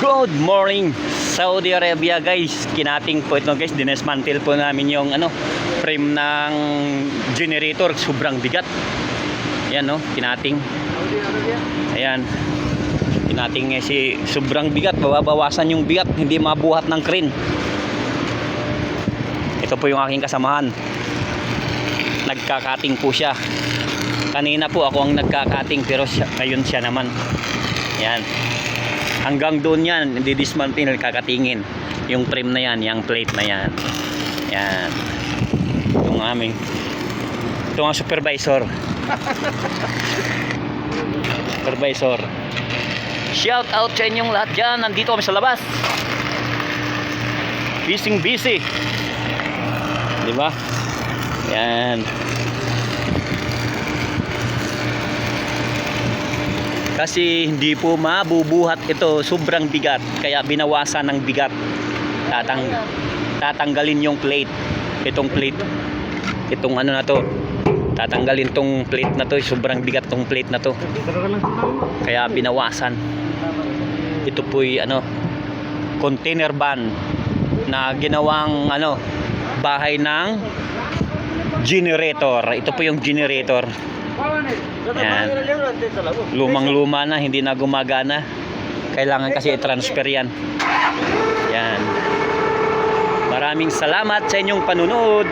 Good morning Saudi Arabia guys. Kinating po ito guys, dinesmantle po namin yung frame ng generator, sobrang bigat. Ayan no, kinating. Ayan. Kinating si sobrang bigat, babawasan yung bigat, hindi mabuhat ng crane. Ito po yung aking kasamahan. Nagkakating po siya. Kanina po ako ang nagkakating pero ngayon siya naman. Ayan. Hanggang doon yan, hindi dismantle, kakatingin. Yung frame na yan, yung plate na yan. Yan. Itong aming. Ito ang supervisor. Supervisor. Shout out sa inyong lahat dyan. Nandito kami sa labas. Busy. Diba? Yan. Kasi hindi po mabubuhat ito, sobrang bigat, kaya binawasan ng bigat. Tatanggalin yung plate, itong plate, itong na to, tatanggalin tong plate na to, sobrang bigat tong plate na to, kaya binawasan. Ito po'y container van na ginawang bahay ng generator. Ito po yung generator. Yan. Lumang-luma na, hindi na gumagana. Kailangan kasi i-transfer yan. Yan. Maraming salamat sa inyong panunood.